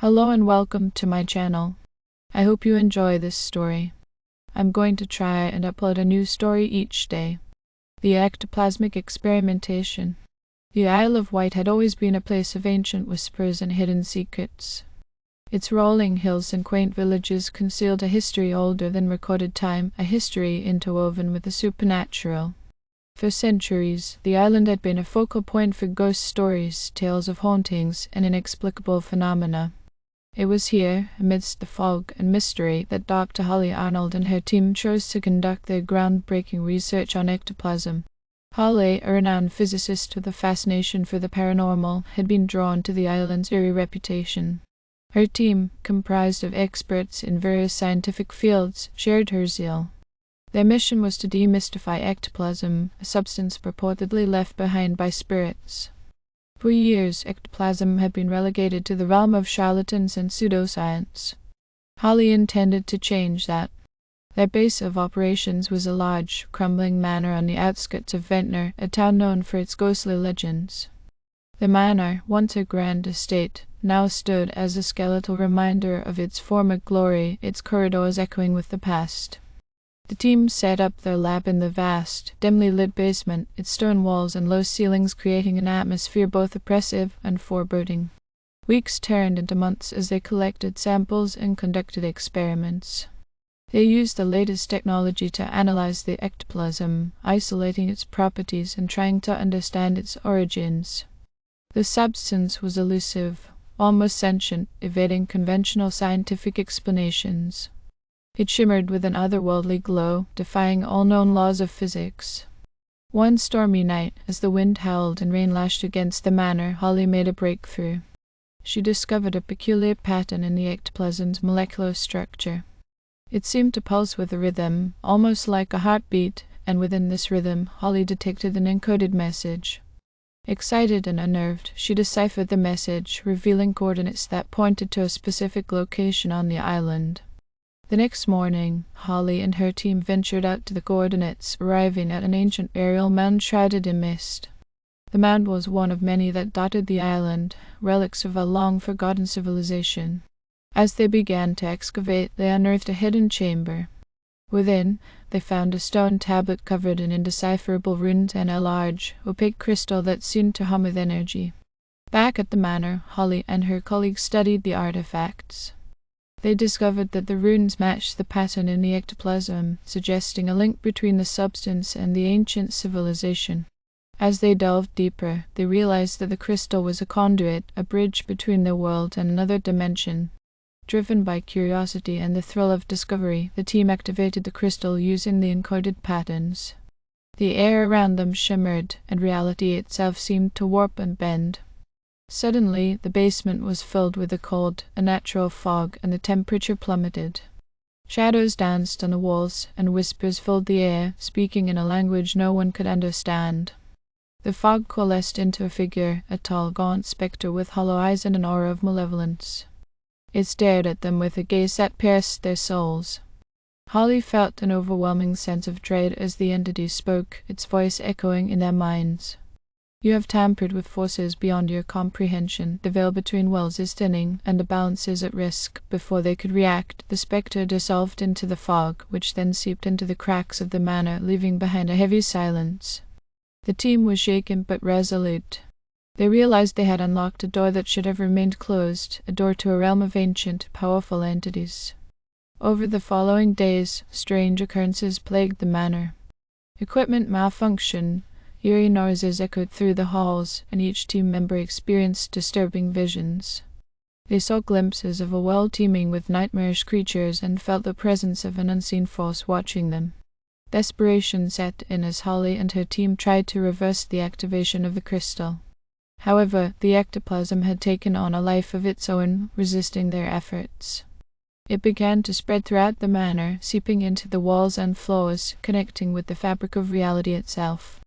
Hello and welcome to my channel. I hope you enjoy this story. I'm going to try and upload a new story each day. The Ectoplasmic Experimentation. The Isle of Wight had always been a place of ancient whispers and hidden secrets. Its rolling hills and quaint villages concealed a history older than recorded time, a history interwoven with the supernatural. For centuries, the island had been a focal point for ghost stories, tales of hauntings, and inexplicable phenomena. It was here, amidst the fog and mystery, that Dr. Holly Arnold and her team chose to conduct their groundbreaking research on ectoplasm. Holly, a renowned physicist with a fascination for the paranormal, had been drawn to the island's eerie reputation. Her team, comprised of experts in various scientific fields, shared her zeal. Their mission was to demystify ectoplasm, a substance purportedly left behind by spirits. For years, ectoplasm had been relegated to the realm of charlatans and pseudoscience. Holly intended to change that. Their base of operations was a large, crumbling manor on the outskirts of Ventnor, a town known for its ghostly legends. The manor, once a grand estate, now stood as a skeletal reminder of its former glory, its corridors echoing with the past. The team set up their lab in the vast, dimly lit basement, its stone walls and low ceilings creating an atmosphere both oppressive and foreboding. Weeks turned into months as they collected samples and conducted experiments. They used the latest technology to analyze the ectoplasm, isolating its properties and trying to understand its origins. The substance was elusive, almost sentient, evading conventional scientific explanations. It shimmered with an otherworldly glow, defying all known laws of physics. One stormy night, as the wind howled and rain lashed against the manor, Holly made a breakthrough. She discovered a peculiar pattern in the ectoplasm's molecular structure. It seemed to pulse with a rhythm, almost like a heartbeat, and within this rhythm, Holly detected an encoded message. Excited and unnerved, she deciphered the message, revealing coordinates that pointed to a specific location on the island. The next morning, Holly and her team ventured out to the coordinates, arriving at an ancient burial mound shrouded in mist. The mound was one of many that dotted the island, relics of a long-forgotten civilization. As they began to excavate, they unearthed a hidden chamber. Within, they found a stone tablet covered in indecipherable runes and a large, opaque crystal that seemed to hum with energy. Back at the manor, Holly and her colleagues studied the artifacts. They discovered that the runes matched the pattern in the ectoplasm, suggesting a link between the substance and the ancient civilization. As they delved deeper, they realized that the crystal was a conduit, a bridge between their world and another dimension. Driven by curiosity and the thrill of discovery, the team activated the crystal using the encoded patterns. The air around them shimmered, and reality itself seemed to warp and bend. Suddenly, the basement was filled with a cold, unnatural fog, and the temperature plummeted. Shadows danced on the walls, and whispers filled the air, speaking in a language no one could understand. The fog coalesced into a figure, a tall, gaunt spectre with hollow eyes and an aura of malevolence. It stared at them with a gaze that pierced their souls. Holly felt an overwhelming sense of dread as the entity spoke, its voice echoing in their minds. You have tampered with forces beyond your comprehension. The veil between worlds is thinning, and the balance is at risk. Before they could react, the spectre dissolved into the fog, which then seeped into the cracks of the manor, leaving behind a heavy silence. The team was shaken but resolute. They realized they had unlocked a door that should have remained closed, a door to a realm of ancient, powerful entities. Over the following days, strange occurrences plagued the manor. Equipment malfunctioned. Eerie noises echoed through the halls, and each team member experienced disturbing visions. They saw glimpses of a world teeming with nightmarish creatures and felt the presence of an unseen force watching them. Desperation set in as Holly and her team tried to reverse the activation of the crystal. However, the ectoplasm had taken on a life of its own, resisting their efforts. It began to spread throughout the manor, seeping into the walls and floors, connecting with the fabric of reality itself.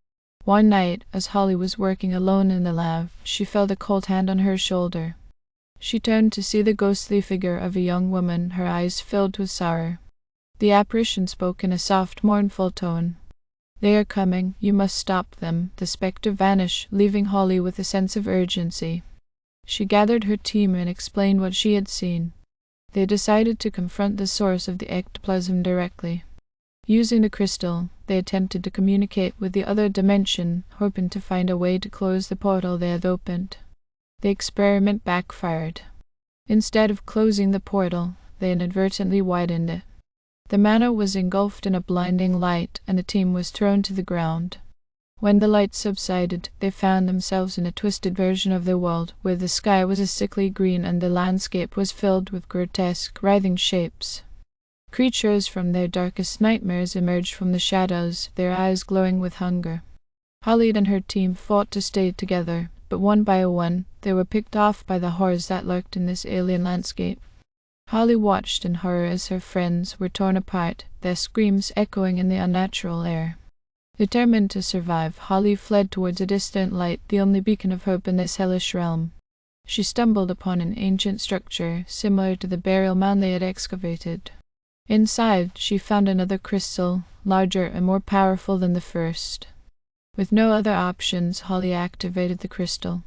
One night, as Holly was working alone in the lab, she felt a cold hand on her shoulder. She turned to see the ghostly figure of a young woman, her eyes filled with sorrow. The apparition spoke in a soft, mournful tone. "They are coming. You must stop them." The spectre vanished, leaving Holly with a sense of urgency. She gathered her team and explained what she had seen. They decided to confront the source of the ectoplasm directly. Using the crystal, they attempted to communicate with the other dimension, hoping to find a way to close the portal they had opened. The experiment backfired. Instead of closing the portal, they inadvertently widened it. The manor was engulfed in a blinding light, and the team was thrown to the ground. When the light subsided, they found themselves in a twisted version of their world, where the sky was a sickly green and the landscape was filled with grotesque, writhing shapes. Creatures from their darkest nightmares emerged from the shadows, their eyes glowing with hunger. Holly and her team fought to stay together, but one by one, they were picked off by the horrors that lurked in this alien landscape. Holly watched in horror as her friends were torn apart, their screams echoing in the unnatural air. Determined to survive, Holly fled towards a distant light, the only beacon of hope in this hellish realm. She stumbled upon an ancient structure, similar to the burial mound they had excavated. Inside, she found another crystal, larger and more powerful than the first. With no other options, Holly activated the crystal.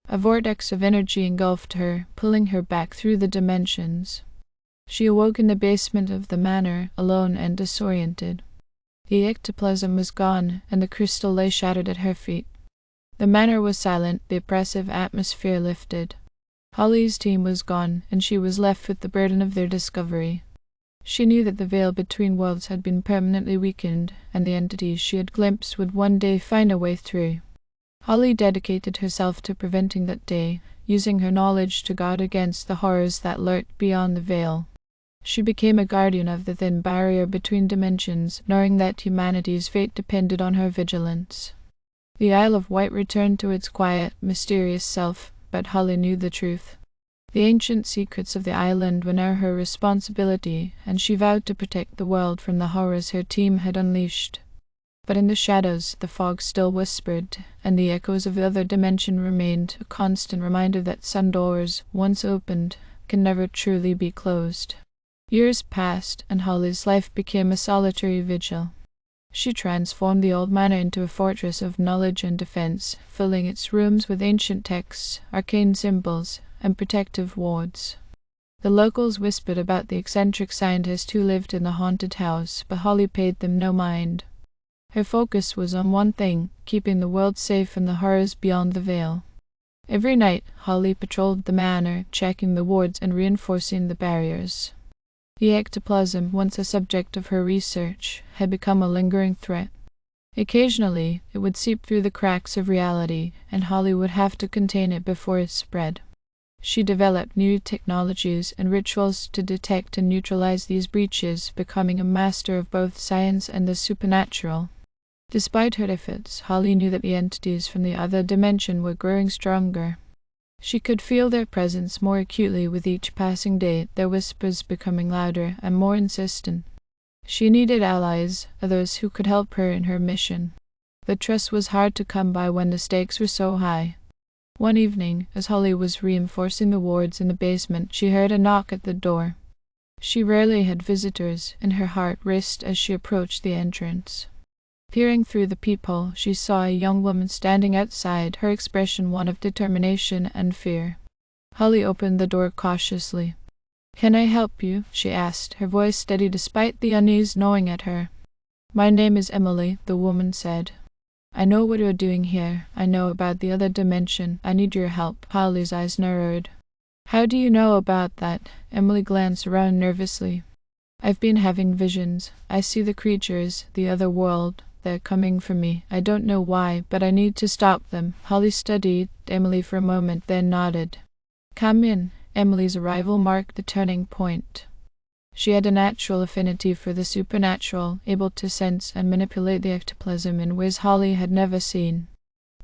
A vortex of energy engulfed her, pulling her back through the dimensions. She awoke in the basement of the manor, alone and disoriented. The ectoplasm was gone, and the crystal lay shattered at her feet. The manor was silent, the oppressive atmosphere lifted. Holly's team was gone, and she was left with the burden of their discovery. She knew that the veil between worlds had been permanently weakened, and the entities she had glimpsed would one day find a way through. Holly dedicated herself to preventing that day, using her knowledge to guard against the horrors that lurked beyond the veil. She became a guardian of the thin barrier between dimensions, knowing that humanity's fate depended on her vigilance. The Isle of Wight returned to its quiet, mysterious self, but Holly knew the truth. The ancient secrets of the island were now her responsibility, and she vowed to protect the world from the horrors her team had unleashed. But in the shadows, the fog still whispered, and the echoes of the other dimension remained, a constant reminder that some doors, once opened, can never truly be closed. Years passed, and Holly's life became a solitary vigil. She transformed the old manor into a fortress of knowledge and defense, filling its rooms with ancient texts, arcane symbols, and protective wards. The locals whispered about the eccentric scientist who lived in the haunted house, but Holly paid them no mind. Her focus was on one thing, keeping the world safe from the horrors beyond the veil. Every night, Holly patrolled the manor, checking the wards and reinforcing the barriers. The ectoplasm, once a subject of her research, had become a lingering threat. Occasionally, it would seep through the cracks of reality, and Holly would have to contain it before it spread. She developed new technologies and rituals to detect and neutralize these breaches, becoming a master of both science and the supernatural. Despite her efforts, Holly knew that the entities from the other dimension were growing stronger. She could feel their presence more acutely with each passing day, their whispers becoming louder and more insistent. She needed allies, others who could help her in her mission. But trust was hard to come by when the stakes were so high. One evening, as Holly was reinforcing the wards in the basement, she heard a knock at the door. She rarely had visitors, and her heart raced as she approached the entrance. Peering through the peephole, she saw a young woman standing outside, her expression one of determination and fear. Holly opened the door cautiously. "Can I help you?" she asked, her voice steady despite the unease gnawing at her. "My name is Emily," the woman said. "I know what you're doing here. I know about the other dimension. I need your help." Holly's eyes narrowed. "How do you know about that?" Emily glanced around nervously. "I've been having visions. I see the creatures, the other world. They're coming for me. I don't know why, but I need to stop them." Holly studied Emily for a moment, then nodded. "Come in." Emily's arrival marked the turning point. She had a natural affinity for the supernatural, able to sense and manipulate the ectoplasm in ways Holly had never seen.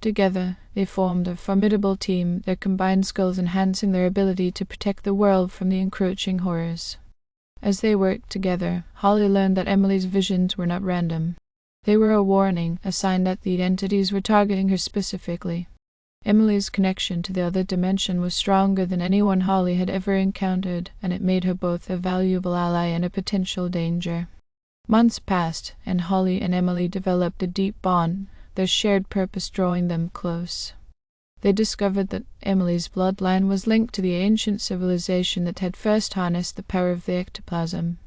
Together, they formed a formidable team, their combined skills enhancing their ability to protect the world from the encroaching horrors. As they worked together, Holly learned that Emily's visions were not random. They were a warning, a sign that the entities were targeting her specifically. Emily's connection to the other dimension was stronger than anyone Holly had ever encountered, and it made her both a valuable ally and a potential danger. Months passed, and Holly and Emily developed a deep bond, their shared purpose drawing them close. They discovered that Emily's bloodline was linked to the ancient civilization that had first harnessed the power of the ectoplasm.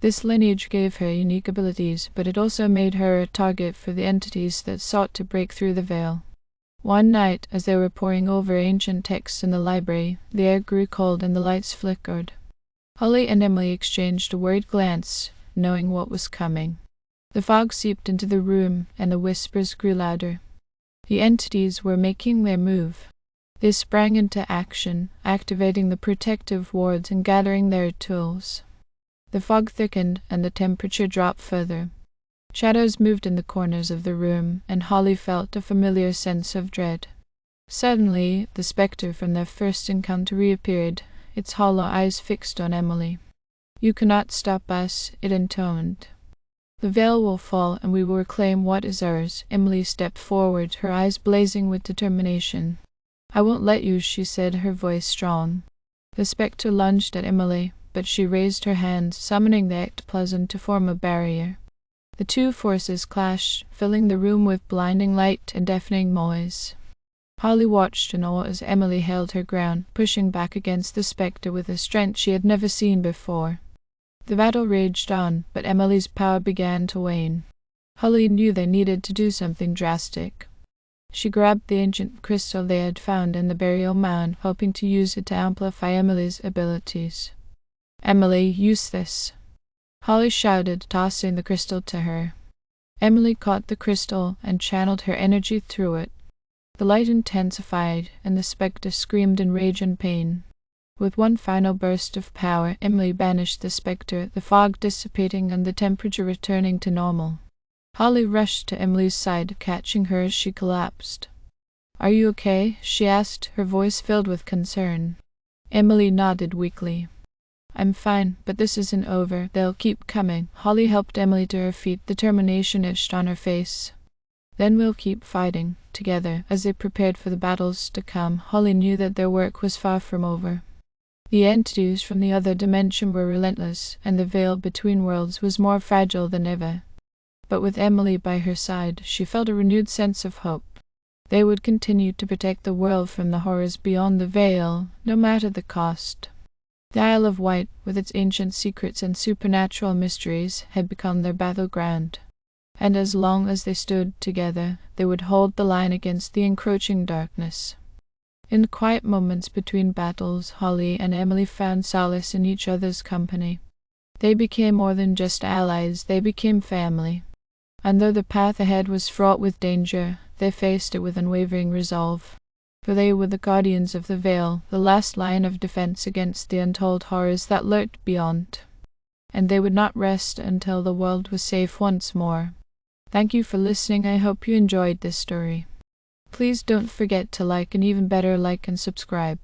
This lineage gave her unique abilities, but it also made her a target for the entities that sought to break through the veil. One night, as they were poring over ancient texts in the library, the air grew cold and the lights flickered. Holly and Emily exchanged a worried glance, knowing what was coming. The fog seeped into the room, and the whispers grew louder. The entities were making their move. They sprang into action, activating the protective wards and gathering their tools. The fog thickened, and the temperature dropped further. Shadows moved in the corners of the room, and Holly felt a familiar sense of dread. Suddenly, the spectre from their first encounter reappeared, its hollow eyes fixed on Emily. "You cannot stop us," it intoned. "The veil will fall, and we will reclaim what is ours." Emily stepped forward, her eyes blazing with determination. "I won't let you," she said, her voice strong. The spectre lunged at Emily, but she raised her hand, summoning the ectoplasm to form a barrier. The two forces clashed, filling the room with blinding light and deafening noise. Holly watched in awe as Emily held her ground, pushing back against the spectre with a strength she had never seen before. The battle raged on, but Emily's power began to wane. Holly knew they needed to do something drastic. She grabbed the ancient crystal they had found in the burial mound, hoping to use it to amplify Emily's abilities. "Emily, use this!" Holly shouted, tossing the crystal to her. Emily caught the crystal and channeled her energy through it. The light intensified, and the spectre screamed in rage and pain. With one final burst of power, Emily banished the spectre, the fog dissipating and the temperature returning to normal. Holly rushed to Emily's side, catching her as she collapsed. "Are you okay?" she asked, her voice filled with concern. Emily nodded weakly. "I'm fine, but this isn't over. They'll keep coming." Holly helped Emily to her feet, determination etched on her face. "Then we'll keep fighting, together." As they prepared for the battles to come, Holly knew that their work was far from over. The entities from the other dimension were relentless, and the veil between worlds was more fragile than ever. But with Emily by her side, she felt a renewed sense of hope. They would continue to protect the world from the horrors beyond the veil, no matter the cost. The Isle of Wight, with its ancient secrets and supernatural mysteries, had become their battleground. And as long as they stood together, they would hold the line against the encroaching darkness. In the quiet moments between battles, Holly and Emily found solace in each other's company. They became more than just allies, they became family. And though the path ahead was fraught with danger, they faced it with unwavering resolve. For they were the guardians of the veil, the last line of defense against the untold horrors that lurked beyond. And they would not rest until the world was safe once more. Thank you for listening. I hope you enjoyed this story. Please don't forget to like, and even better, like and subscribe.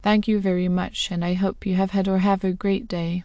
Thank you very much, and I hope you have had a great day.